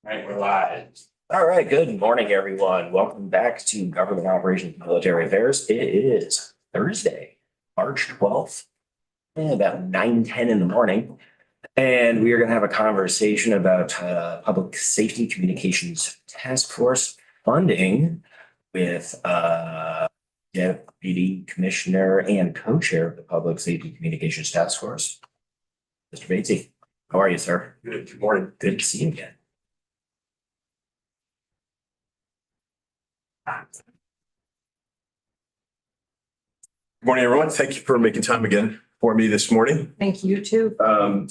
All right, we're live. All right, good morning, everyone. Welcome back to Government Operations and Military Affairs. It is Thursday, March 12th, about 9:10 in the morning. And we are going to have a conversation about Public Safety Communications Task Force funding with Deputy Commissioner and Co-Chair of the Public Safety Communications Task Force, Mr. Batesy. How are you, sir? Good morning. Good to see you again. Good morning, everyone. Thank you for making time again for me this morning. Thank you too. For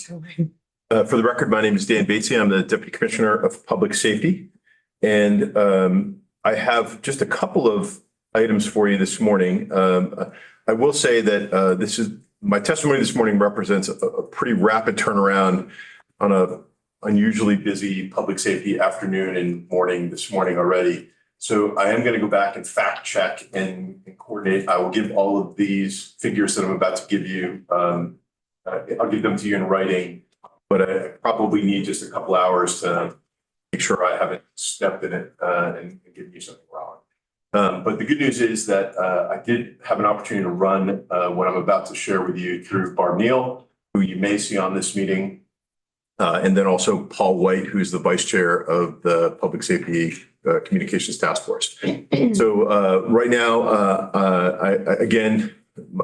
the record, my name is Dan Batesy. I'm the Deputy Commissioner of Public Safety. And I have just a couple of items for you this morning. I will say that my testimony this morning represents a pretty rapid turnaround on a unusually busy public safety afternoon and morning this morning already. So I am going to go back and fact check and coordinate. I will give all of these figures that I'm about to give you. I'll give them to you in writing, but I probably need just a couple hours to make sure I haven't stepped in it and given you something wrong. But the good news is that I did have an opportunity to run what I'm about to share with you through Barb Neal, who you may see on this meeting, and then also Paul White, who's the Vice Chair of the Public Safety Communications Task Force. So right now,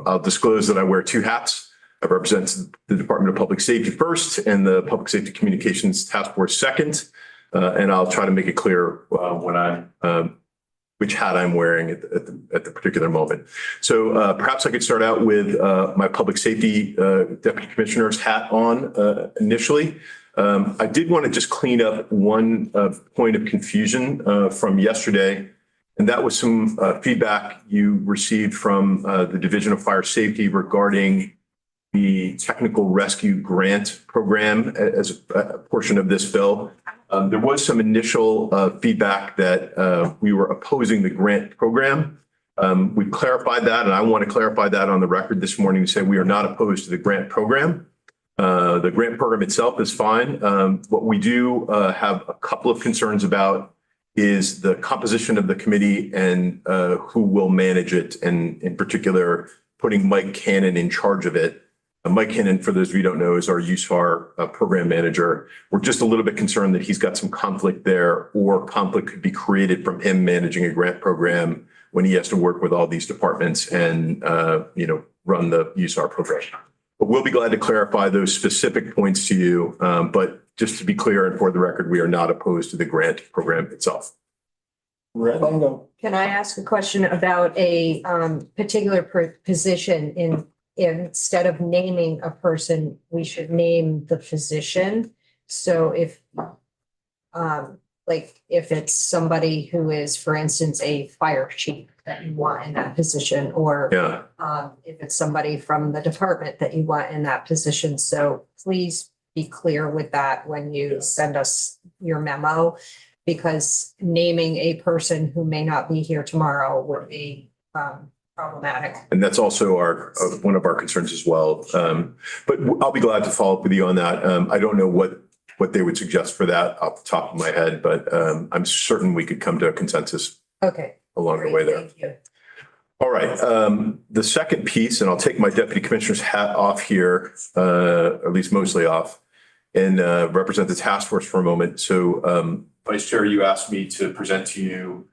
I'll disclose that I wear two hats. I represent the Department of Public Safety first and the Public Safety Communications Task Force second. And I'll try to make it clear which hat I'm wearing at the particular moment. So perhaps I could start out with my Public Safety Deputy Commissioner's hat on initially. I did want to just clean up one point of confusion from yesterday, and that was some feedback you received from the Division of Fire Safety regarding the Technical Rescue Grant Program as a portion of this bill. There was some initial feedback that we were opposing the grant program. We've clarified that, and I want to clarify that on the record this morning to say we are not opposed to the grant program. The grant program itself is fine. What we do have a couple of concerns about is the composition of the committee and who will manage it, and in particular, putting Mike Cannon in charge of it. Mike Cannon, for those of you who don't know, is our USFAR program manager. We're just a little bit concerned that he's got some conflict there, or conflict could be created from him managing a grant program when he has to work with all these departments and run the USFAR program. But we'll be glad to clarify those specific points to you. But just to be clear and for the record, we are not opposed to the grant program itself. Can I ask a question about a particular position? Instead of naming a person, we should name the position. So if it's somebody who is, for instance, a fire chief that you want in that position, or if it's somebody from the department that you want in that position. So please be clear with that when you send us your memo, because naming a person who may not be here tomorrow would be problematic. And that's also one of our concerns as well. But I'll be glad to follow up with you on that. I don't know what they would suggest for that off the top of my head, but I'm certain we could come to a consensus along the way there. Thank you. All right. The second piece, and I'll take my Deputy Commissioner's hat off here, at least mostly off, and represent the task force for a moment. So Vice Chair, you asked me to present to you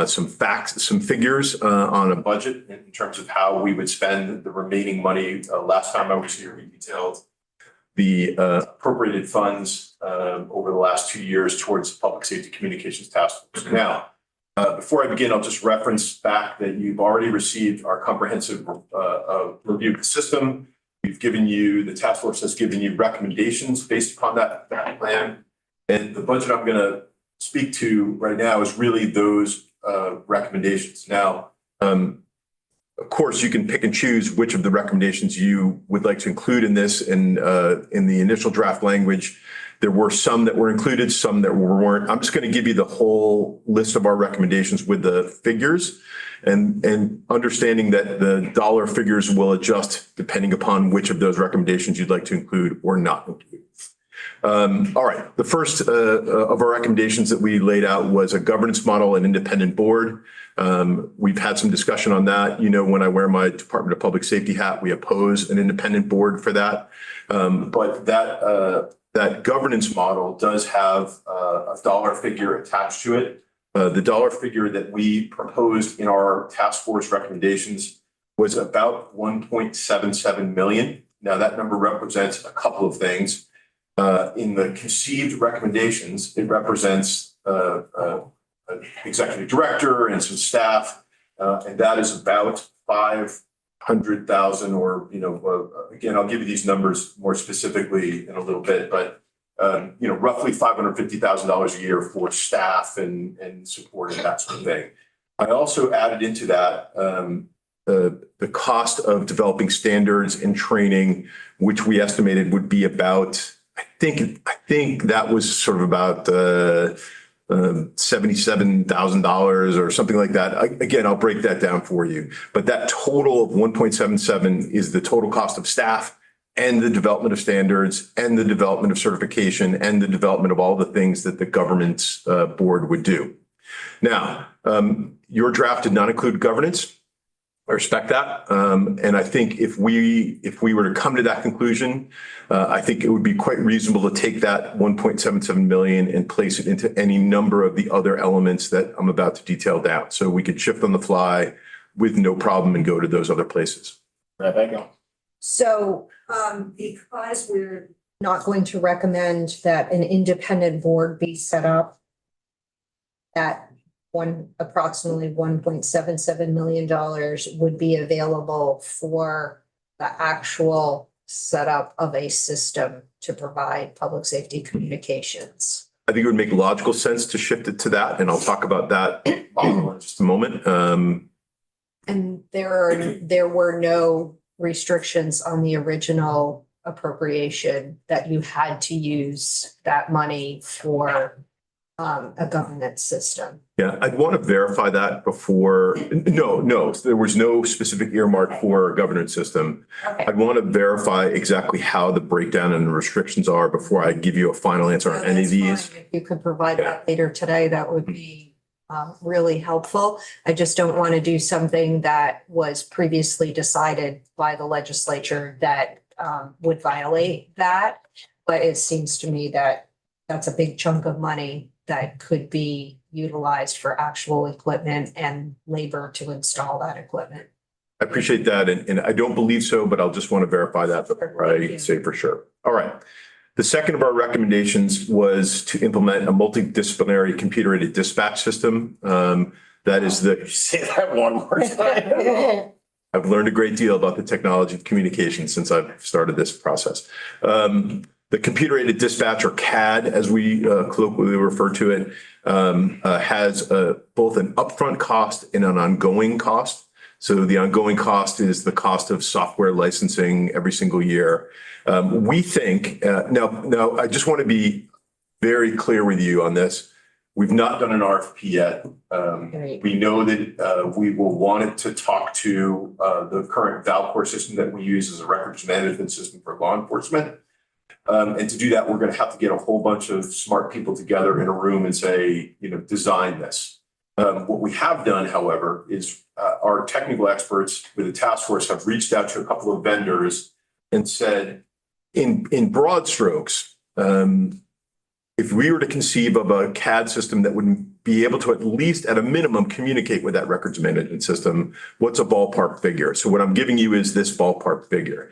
some facts, some figures on a budget in terms of how we would spend the remaining money. Last time I was here, we detailed the appropriated funds over the last 2 years towards the Public Safety Communications Task Force. Now, before I begin, I'll just reference back that you've already received our comprehensive review of the system. The task force has given you recommendations based upon that plan. And the budget I'm going to speak to right now is really those recommendations. Now, of course, you can pick and choose which of the recommendations you would like to include in this. And in the initial draft language, there were some that were included, some that weren't. I'm just going to give you the whole list of our recommendations with the figures, and understanding that the dollar figures will adjust depending upon which of those recommendations you'd like to include or not include. All right. The first of our recommendations that we laid out was a governance model and independent board. We've had some discussion on that. You know, when I wear my Department of Public Safety hat, we oppose an independent board for that. But that governance model does have a dollar figure attached to it. The dollar figure that we proposed in our task force recommendations was about 1.77 million. Now that number represents a couple of things. In the conceived recommendations, it represents an executive director and some staff, and that is about 500,000 or, again, I'll give you these numbers more specifically in a little bit, but roughly $550,000 a year for staff and support and that sort of thing. I also added into that the cost of developing standards and training, which we estimated would be about, I think that was sort of about $77,000 or something like that. Again, I'll break that down for you. But that total of 1.77 is the total cost of staff and the development of standards and the development of certification and the development of all the things that the governance board would do. Now, your draft did not include governance. I respect that. And I think if we were to come to that conclusion, I think it would be quite reasonable to take that 1.77 million and place it into any number of the other elements that I'm about to detail down. So we could shift on the fly with no problem and go to those other places. Rebecca. So, because we're not going to recommend that an independent board be set up, that approximately $1.77 million would be available for the actual setup of a system to provide public safety communications. I think it would make logical sense to shift it to that, and I'll talk about that in just a moment. And there were no restrictions on the original appropriation that you had to use that money for a governance system. Yeah, I'd want to verify that before. No, there was no specific earmark for a governance system. Okay. I'd want to verify exactly how the breakdown and the restrictions are before I give you a final answer on any of these. If you could provide that later today, that would be really helpful. I just don't want to do something that was previously decided by the legislature that would violate that. But it seems to me that that's a big chunk of money that could be utilized for actual equipment and labor to install that equipment. I appreciate that. And I don't believe so, but I'll just want to verify that before I say for sure. All right. The second of our recommendations was to implement a multidisciplinary computer-aided dispatch system. That is Say that one more time. I've learned a great deal about the technology of communication since I've started this process. The computer-aided dispatch, or CAD, as we colloquially refer to it, has both an upfront cost and an ongoing cost. So the ongoing cost is the cost of software licensing every single year. We think, now I just want to be very clear with you on this. We've not done an RFP yet. We know that we will want it to talk to the current Valcor system that we use as a records management system for law enforcement. And to do that, we're going to have to get a whole bunch of smart people together in a room and say, design this. What we have done, however, is our technical experts with the task force have reached out to a couple of vendors and said, in broad strokes, if we were to conceive of a CAD system that would be able to at least at a minimum communicate with that records management system, what's a ballpark figure? So what I'm giving you is this ballpark figure.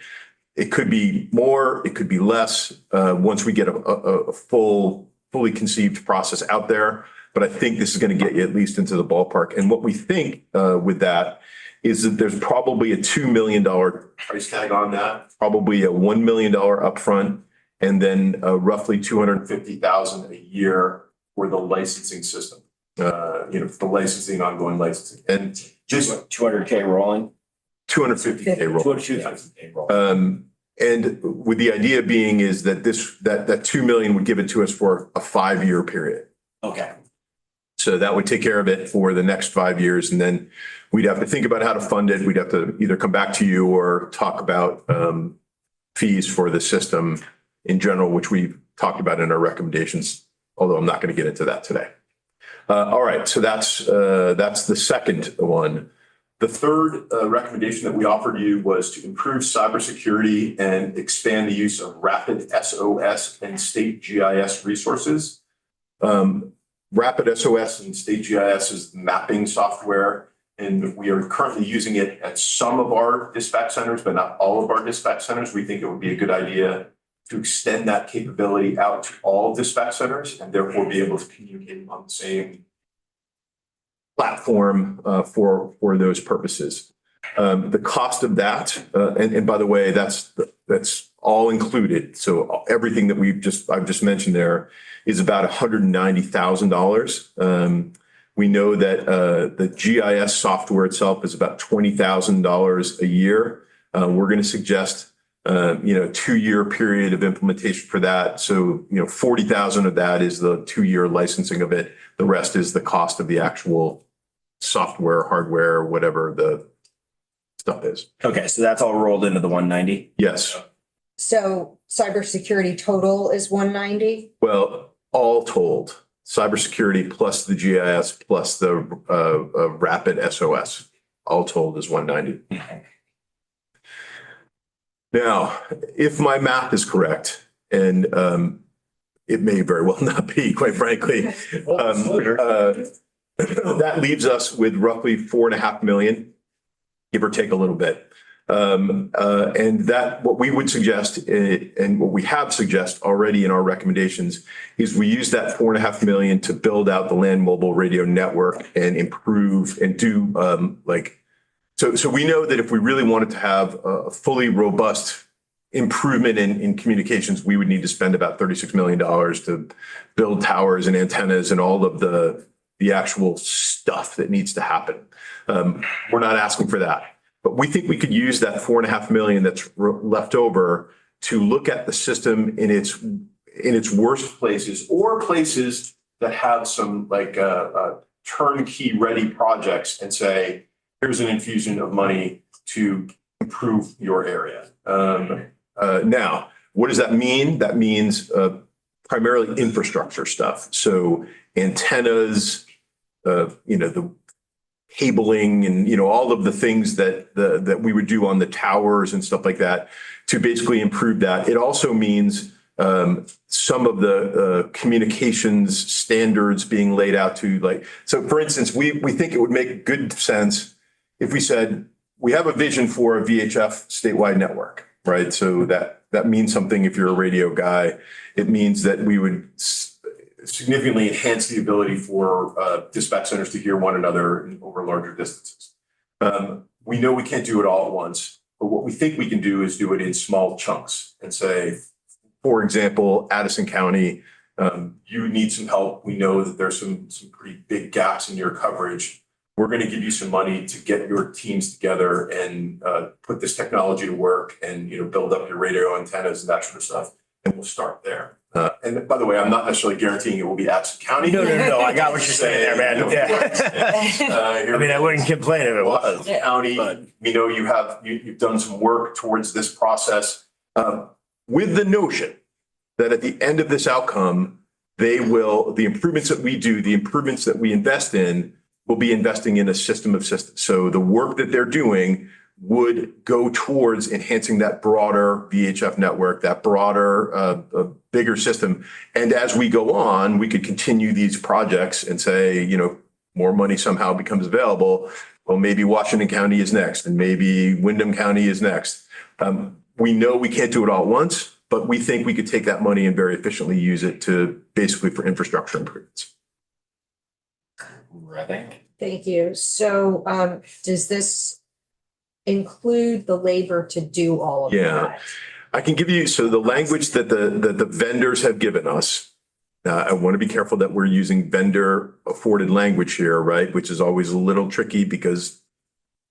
It could be more, it could be less once we get a fully conceived process out there. But I think this is going to get you at least into the ballpark. And what we think with that is that there's probably a $2 million price tag on that, probably a $1 million upfront, and then roughly $250,000 a year for the licensing system. For the licensing, ongoing licensing, and just $200K rolling. $250K roll. $250K rolling. And with the idea being is that that 2 million would give it to us for a 5-year period. Okay. So that would take care of it for the next 5 years. And then we'd have to think about how to fund it. We'd have to either come back to you or talk about fees for the system in general, which we've talked about in our recommendations, although I'm not going to get into that today. All right, so that's the second one. The third recommendation that we offered you was to improve cybersecurity and expand the use of Rapid SOS and state GIS resources. Rapid SOS and state GIS is mapping software, and we are currently using it at some of our dispatch centers, but not all of our dispatch centers. We think it would be a good idea to extend that capability out to all dispatch centers and therefore be able to communicate on the same platform for those purposes. The cost of that, and by the way, that's all included. So everything that I've just mentioned there is about $190,000. We know that the GIS software itself is about $20,000 a year. We're going to suggest a 2-year period of implementation for that. So, $40,000 of that is the 2-year licensing of it. The rest is the cost of the actual software, hardware, whatever the stuff is. Okay, so that's all rolled into the 190? Yes. So cybersecurity total is 190? Well, all told, cybersecurity plus the GIS plus the Rapid SOS, all told is 190. Now, if my math is correct, and it may very well not be, quite frankly, that leaves us with roughly $4.5 million, give or take a little bit. And that what we would suggest, and what we have suggested already in our recommendations, is we use that $4.5 million to build out the land mobile radio network and improve and do so we know that if we really wanted to have a fully robust improvement in communications, we would need to spend about $36 million to build towers and antennas and all of the actual stuff that needs to happen. We're not asking for that, but we think we could use that $4.5 million that's left over to look at the system in its worst places, or places that have some turnkey ready projects, and say, here's an infusion of money to improve your area. Now, what does that mean? That means primarily infrastructure stuff. So antennas, the cabling, and all of the things that we would do on the towers and stuff like that to basically improve that. It also means some of the communications standards being laid out to so for instance, we think it would make good sense if we said we have a vision for a VHF statewide network, right? So that means something. If you're a radio guy, it means that we would significantly enhance the ability for dispatch centers to hear one another over larger distances. We know we can't do it all at once, but what we think we can do is do it in small chunks and say, for example, Addison County, you need some help. We know that there's some pretty big gaps in your coverage. We're going to give you some money to get your teams together and put this technology to work and build up your radio antennas and that sort of stuff. And we'll start there. And by the way, I'm not necessarily guaranteeing it will be Addison County. No. I got what you're saying there, man. Yeah. I wouldn't complain if it was. County, but we know you've done some work towards this process with the notion that at the end of this outcome, the improvements that we do, the improvements that we invest in, will be investing in a system of systems. So the work that they're doing would go towards enhancing that broader VHF network, that broader, bigger system. And as we go on, we could continue these projects and say, more money somehow becomes available. Well, maybe Washington County is next, and maybe Windham County is next. We know we can't do it all at once, but we think we could take that money and very efficiently use it to basically for infrastructure improvements. Thank you. So does this include the labor to do all of that? I can give you, so the language that the vendors have given us, I want to be careful that we're using vendor afforded language here, right? Which is always a little tricky because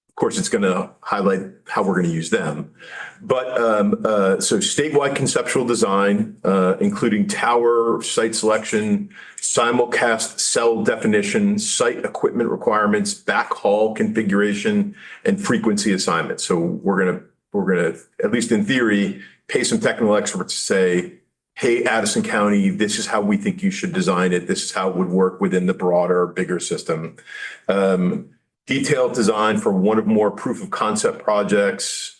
of course it's going to highlight how we're going to use them. But so statewide conceptual design, including tower site selection, simulcast cell definition, site equipment requirements, backhaul configuration, and frequency assignment. So we're gonna, at least in theory, pay some technical experts to say, hey, Addison County, this is how we think you should design it. This is how it would work within the broader, bigger system. Detailed design for one or more proof of concept projects,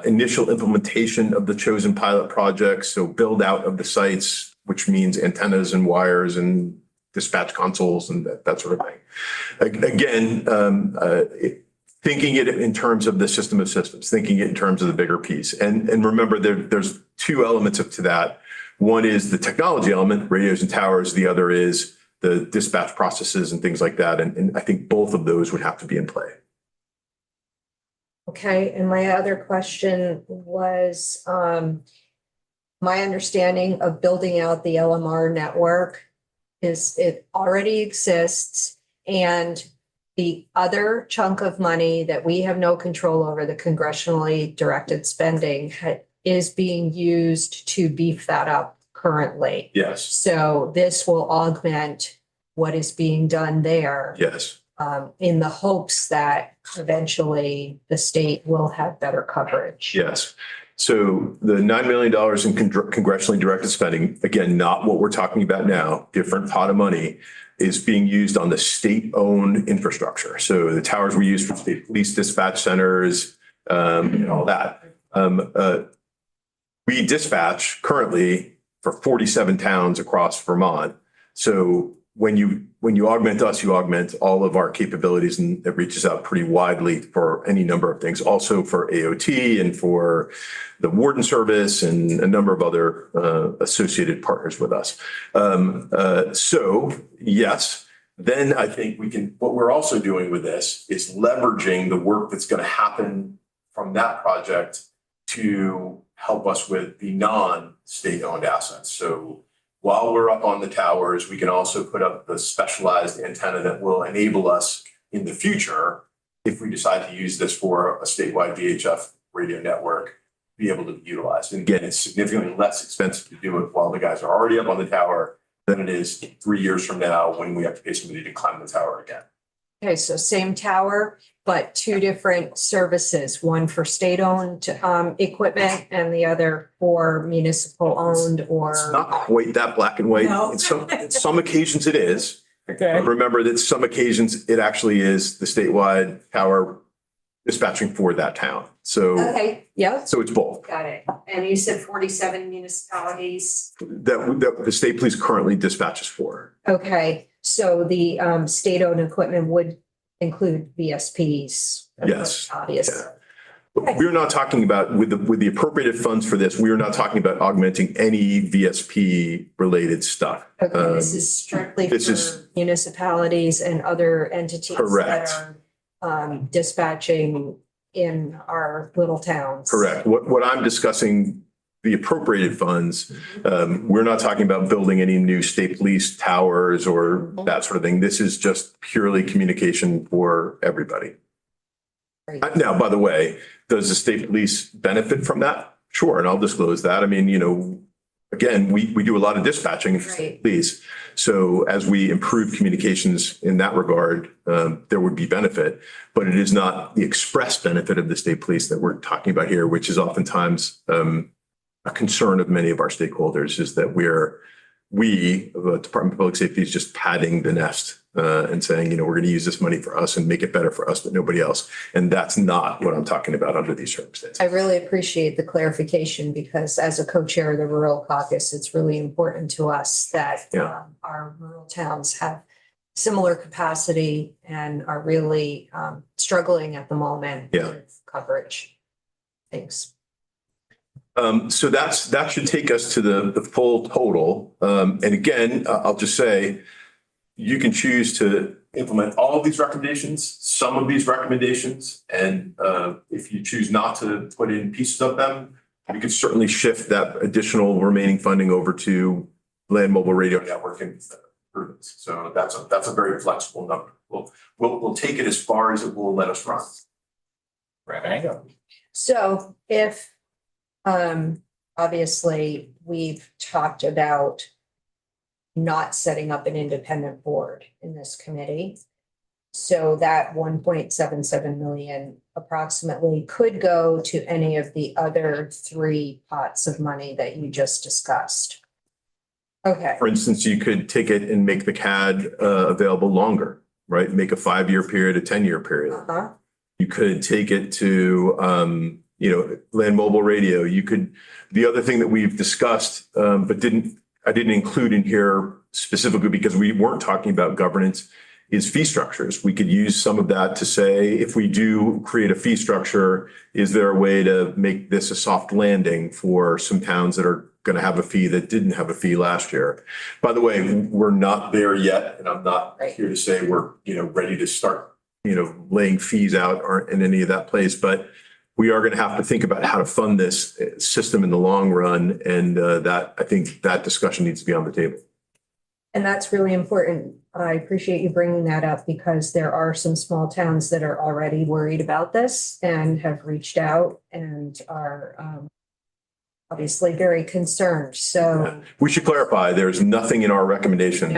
initial implementation of the chosen pilot projects. So build out of the sites, which means antennas and wires and dispatch consoles and that sort of thing. Again, thinking it in terms of the system of systems, thinking it in terms of the bigger piece. And remember, there's two elements to that. One is the technology element, radios and towers. The other is the dispatch processes and things like that. And I think both of those would have to be in play. Okay, and my other question was, my understanding of building out the LMR network is it already exists, and the other chunk of money that we have no control over, the congressionally directed spending, is being used to beef that up currently. Yes. So this will augment what is being done there. Yes. In the hopes that eventually the state will have better coverage. Yes. So the $9 million in congressionally directed spending, again, not what we're talking about now, different pot of money, is being used on the state-owned infrastructure. So the towers we use for state police dispatch centers and all that. We dispatch currently for 47 towns across Vermont. So when you augment us, you augment all of our capabilities, and it reaches out pretty widely for any number of things, also for AOT and for the warden service and a number of other associated partners with us. So yes, then I think what we're also doing with this is leveraging the work that's going to happen from that project to help us with the non-state-owned assets. So while we're up on the towers, we can also put up the specialized antenna that will enable us in the future, if we decide to use this for a statewide VHF radio network, be able to be utilized. And again, it's significantly less expensive to do it while the guys are already up on the tower than it is 3 years from now when we have to pay somebody to climb the tower again. Okay, so same tower, but two different services, one for state-owned equipment and the other for municipal-owned or. It's not quite that black and white. No. In some occasions it is. Okay. But remember that some occasions it actually is the statewide tower dispatching for that town. So, Okay, yeah, so it's both. got it. And you said 47 municipalities. That the state police currently dispatches for. Okay, so the state-owned equipment would include VSPs. Yes. Obviously. Yeah. But we're not talking about with the appropriated funds for this, we are not talking about augmenting any VSP related stuff. Okay, this is strictly this for is- municipalities and other entities Correct. that are dispatching in our little towns. Correct. What I'm discussing, the appropriated funds, we're not talking about building any new state police towers or that sort of thing. This is just purely communication for everybody. Great. Now, by the way, does the state police benefit from that? Sure, and I'll disclose that. I mean, again, we do a lot of dispatching for state police. So as we improve communications in that regard, there would be benefit, but it is not the express benefit of the state police that we're talking about here, which is oftentimes a concern of many of our stakeholders, is that the Department of Public Safety is just padding the nest and saying, we're going to use this money for us and make it better for us, but nobody else. And that's not what I'm talking about under these circumstances. I really appreciate the clarification because as a co-chair of the Rural Caucus, it's really important to us that our rural towns have similar capacity and are really struggling at the moment with coverage. Thanks. So that should take us to the full total. And again, I'll just say, you can choose to implement all of these recommendations, some of these recommendations, and if you choose not to put in pieces of them, you can certainly shift that additional remaining funding over to land mobile radio network improvements. So that's a very flexible number. We'll take it as far as it will let us run. Right. So if obviously we've talked about not setting up an independent board in this committee. So that 1.77 million approximately could go to any of the other three pots of money that you just discussed. Okay. For instance, you could take it and make the CAD available longer, right? Make a 5-year period, a 10-year period. Uh-huh. You could take it to, land mobile radio. You could, the other thing that we've discussed, but I didn't include in here specifically because we weren't talking about governance, is fee structures. We could use some of that to say, if we do create a fee structure, is there a way to make this a soft landing for some towns that are going to have a fee that didn't have a fee last year? By the way, we're not there yet, and I'm not here to say we're, ready to start, laying fees out or in any of that place, but we are going to have to think about how to fund this system in the long run. And I think that discussion needs to be on the table. And that's really important. I appreciate you bringing that up because there are some small towns that are already worried about this and have reached out and are obviously very concerned. So we should clarify, there's nothing in our recommendations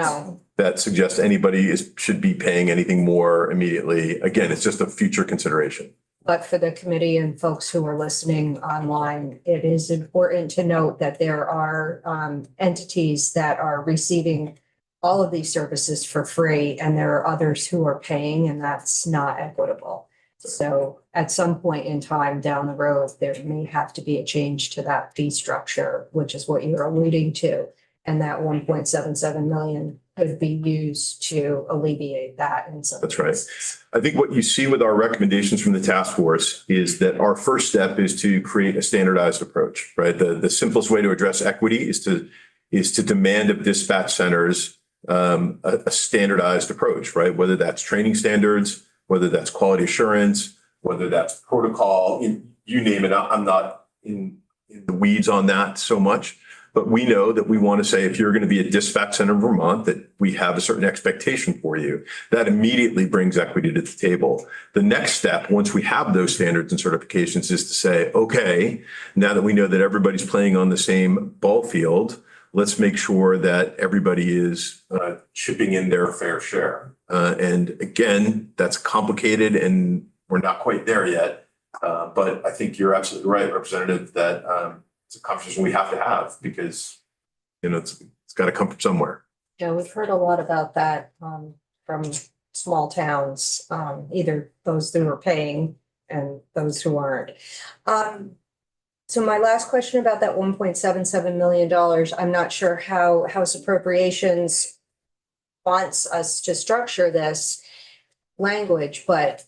that suggests anybody should be paying anything more immediately. Again, it's just a future consideration. But for the committee and folks who are listening online, it is important to note that there are entities that are receiving all of these services for free, and there are others who are paying, and that's not equitable. So at some point in time down the road, there may have to be a change to that fee structure, which is what you're alluding to. And that 1.77 million could be used to alleviate that in some That's right. cases. I think what you see with our recommendations from the task force is that our first step is to create a standardized approach, right? The simplest way to address equity is to demand of dispatch centers a standardized approach, right? Whether that's training standards, whether that's quality assurance, whether that's protocol, you name it. I'm not in the weeds on that so much, but we know that we want to say, if you're going to be a dispatch center in Vermont, that we have a certain expectation for you. That immediately brings equity to the table. The next step, once we have those standards and certifications, is to say, okay, now that we know that everybody's playing on the same ball field, let's make sure that everybody is chipping in their fair share. And again, that's complicated and we're not quite there yet. But I think you're absolutely right, Representative, that it's a conversation we have to have because, it's got to come from somewhere. Yeah, we've heard a lot about that from small towns, either those who are paying and those who aren't. So my last question about that $1.77 million, I'm not sure how House Appropriations wants us to structure this language, but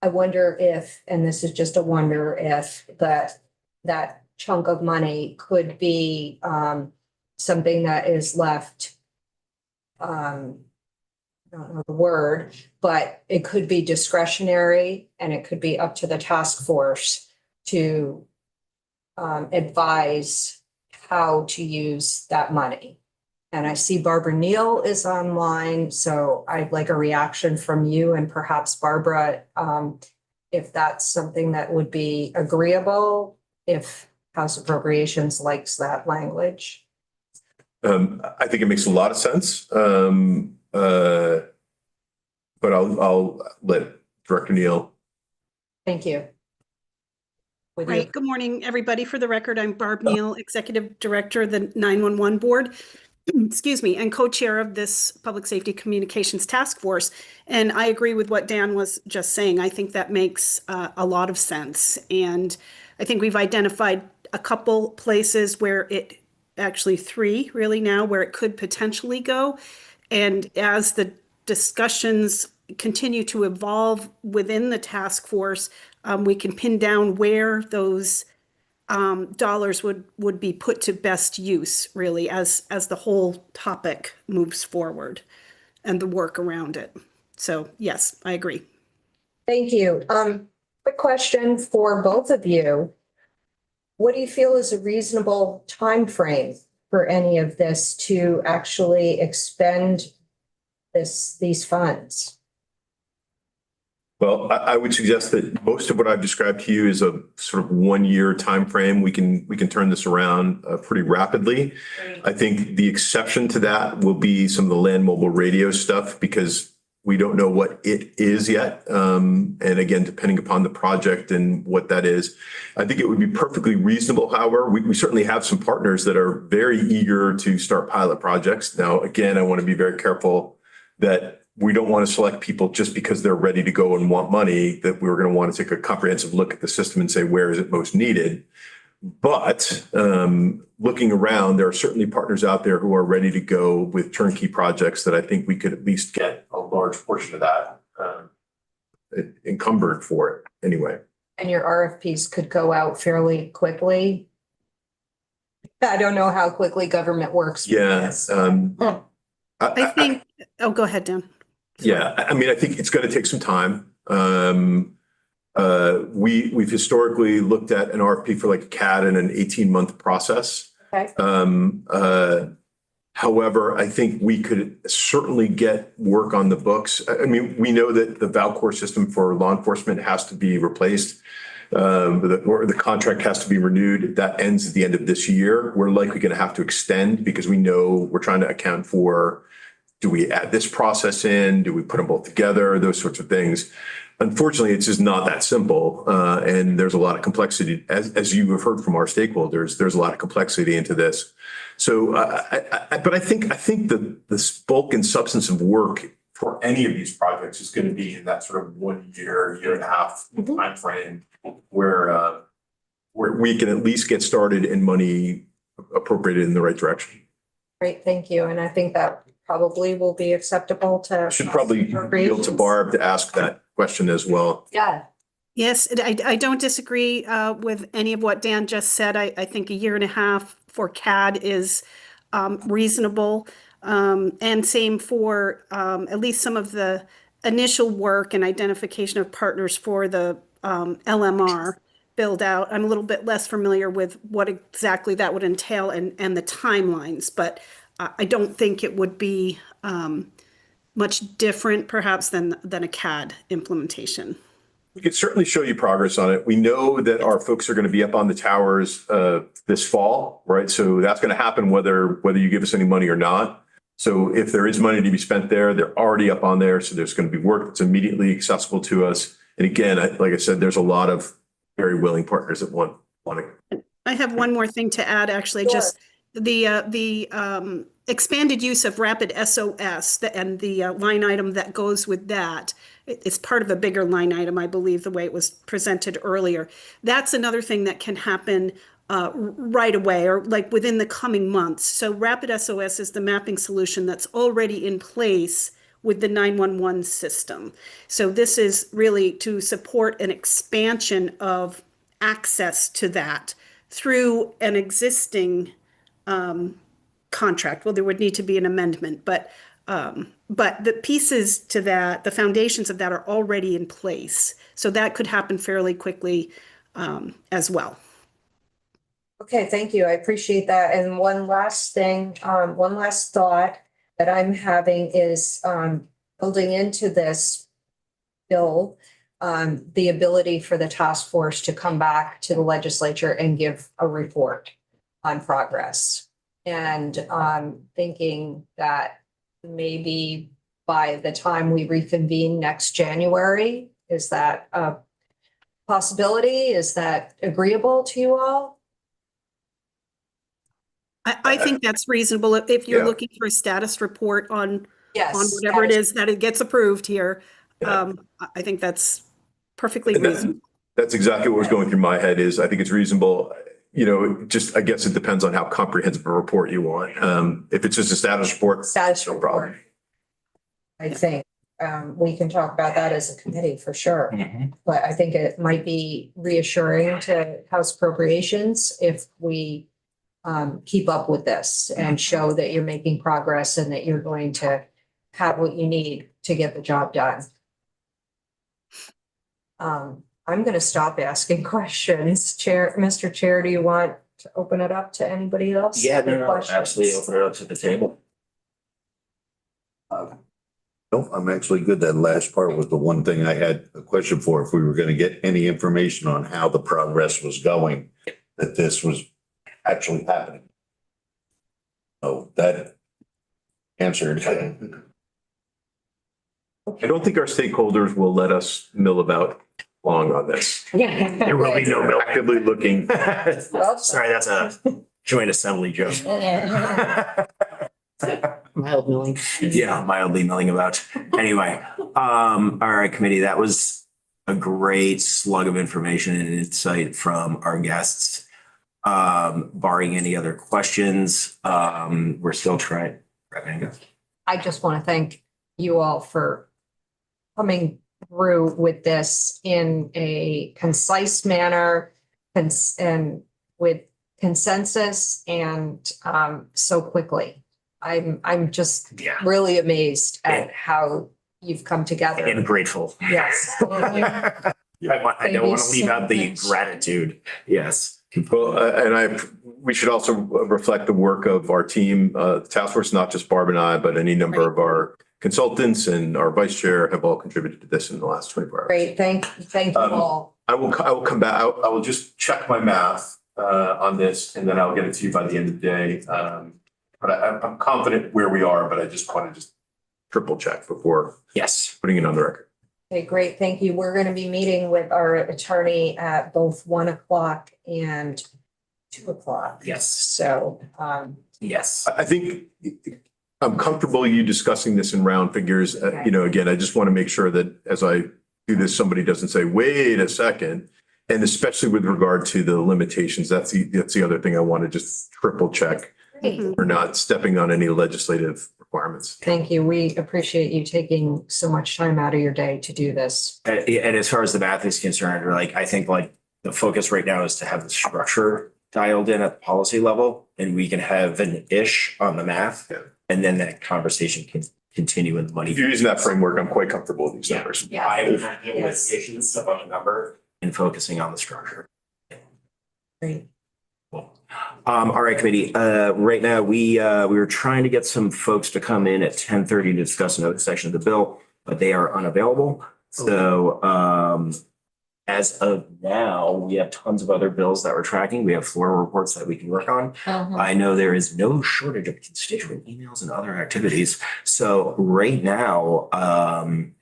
I wonder if, and this is just a wonder, if that chunk of money could be something that is left, I don't know the word, but it could be discretionary and it could be up to the task force to advise how to use that money. And I see Barbara Neal is online, so I'd like a reaction from you and perhaps Barbara, if that's something that would be agreeable, if House Appropriations likes that language. I think it makes a lot of sense. But I'll let Director Neal. Thank you. Right. Good morning, everybody. For the record, I'm Barb Neal, Executive Director of the 911 Board, excuse me, and co-chair of this Public Safety Communications Task Force. And I agree with what Dan was just saying. I think that makes a lot of sense. And I think we've identified a couple places where actually 3 really now, where it could potentially go. And as the discussions continue to evolve within the task force, we can pin down where those dollars would be put to best use, really, as the whole topic moves forward and the work around it. So yes, I agree. Thank you. Quick question for both of you. What do you feel is a reasonable time frame for any of this to actually expend these funds? Well, I would suggest that most of what I've described to you is a sort of 1-year timeframe. We can turn this around pretty rapidly. I think the exception to that will be some of the land mobile radio stuff, because We don't know what it is yet. And again, depending upon the project and what that is, I think it would be perfectly reasonable. However, we certainly have some partners that are very eager to start pilot projects. Now, again, I want to be very careful that we don't want to select people just because they're ready to go and want money, that we're going to want to take a comprehensive look at the system and say, where is it most needed? But looking around, there are certainly partners out there who are ready to go with turnkey projects that I think we could at least get a large portion of that encumbered for it anyway. And your RFPs could go out fairly quickly. I don't know how quickly government works. with Yeah. this. I think, oh, go ahead, Dan. Yeah, I mean, I think it's going to take some time. We've historically looked at an RFP for like a CAD in an 18-month process. Okay. However, I think we could certainly get work on the books. I mean, we know that the Valcor system for law enforcement has to be replaced. Or the contract has to be renewed. That ends at the end of this year. We're likely going to have to extend because we know we're trying to account for, do we add this process in? Do we put them both together? Those sorts of things. Unfortunately, it's just not that simple. And there's a lot of complexity. As you have heard from our stakeholders, there's a lot of complexity into this. So, but I think the bulk and substance of work for any of these projects is going to be in that sort of 1 year, year and a half timeframe where we can at least get started and money appropriated in the right direction. Great, thank you. And I think that probably will be acceptable to. I should probably yield to Barb to ask that question as well. Yeah. Yes, I don't disagree with any of what Dan just said. I think a year and a half for CAD is reasonable. And same for at least some of the initial work and identification of partners for the LMR build out. I'm a little bit less familiar with what exactly that would entail and the timelines, but I don't think it would be much different perhaps than a CAD implementation. We could certainly show you progress on it. We know that our folks are going to be up on the towers this fall, right? So that's going to happen whether you give us any money or not. So if there is money to be spent there, they're already up on there. So there's going to be work that's immediately accessible to us. And again, like I said, there's a lot of very willing partners that want to. I have one more thing to add, actually. Sure. Just the expanded use of Rapid SOS and the line item that goes with that. It's part of a bigger line item, I believe, the way it was presented earlier. That's another thing that can happen right away or like within the coming months. So Rapid SOS is the mapping solution that's already in place with the 911 system. So this is really to support an expansion of access to that through an existing contract. Well, there would need to be an amendment, but the pieces to that, the foundations of that are already in place. So that could happen fairly quickly as well. Okay, thank you. I appreciate that. And one last thing, one last thought that I'm having is building into this bill, the ability for the task force to come back to the legislature and give a report on progress. And thinking that maybe by the time we reconvene next January, is that a possibility? Is that agreeable to you all? I think that's reasonable if you're looking for a status report on whatever it is that it gets approved here. I think that's perfectly reasonable. That's exactly what was going through my head is I think it's reasonable. You know, just I guess it depends on how comprehensive a report you want. If it's just a status report, no problem. I think we can talk about that as a committee for sure. But I think it might be reassuring to House Appropriations if we keep up with this and show that you're making progress and that you're going to have what you need to get the job done. I'm going to stop asking questions. Mr. Chair, do you want to open it up to anybody else? Yeah, no, absolutely. Open it up to the table. No, I'm actually good. That last part was the one thing I had a question for. If we were going to get any information on how the progress was going, that this was actually happening. Oh, that answered. I don't think our stakeholders will let us mill about long on this. There will be no milk. Actively looking. Sorry, that's a joint assembly joke. Mild milling. Yeah, mildly milling about. Anyway, all right, committee, that was a great slug of information and insight from our guests. Barring any other questions, we're still trying. I just want to thank you all for coming through with this in a concise manner and with consensus and so quickly. I'm just Yeah. really amazed at how you've come together. And grateful. Yes. I don't want to leave out the gratitude. Yes. Well, we should also reflect the work of our team, the task force, not just Barb and I, but any number of our consultants and our vice chair have all contributed to this in the last 24 hours. Great. Thank you all. I will come back. I will just check my math on this and then I'll get it to you by the end of the day. But I'm confident where we are, but I just want to triple check before Yes. putting it on the record. Okay, great. Thank you. We're going to be meeting with our attorney at both 1 o'clock and 2 o'clock. Yes. So, Yes. I think I'm comfortable you discussing this in round figures. Again, I just want to make sure that as I do this, somebody doesn't say, wait a second. And especially with regard to the limitations, that's the other thing I want to just triple check. We're not stepping on any legislative requirements. thank you. We appreciate you taking so much time out of your day to do this. And as far as the math is concerned, I think the focus right now is to have the structure dialed in at the policy level and we can have an ish on the math. Yeah. And then that conversation can continue in the money. If you're using that framework, I'm quite comfortable with these numbers. Yeah. I'm happy with Yes. issues about the number and focusing on the structure. Great. Cool. All right, committee. Right now, we were trying to get some folks to come in at 10:30 to discuss another section of the bill, but they are unavailable. So as of now, we have tons of other bills that we're tracking. We have floor reports that we can work on. I know there is no shortage of constituent emails and other activities. So right now, I'm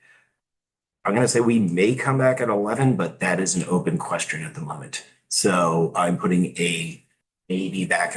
going to say we may come back at 11, but that is an open question at the moment. So I'm putting a maybe back at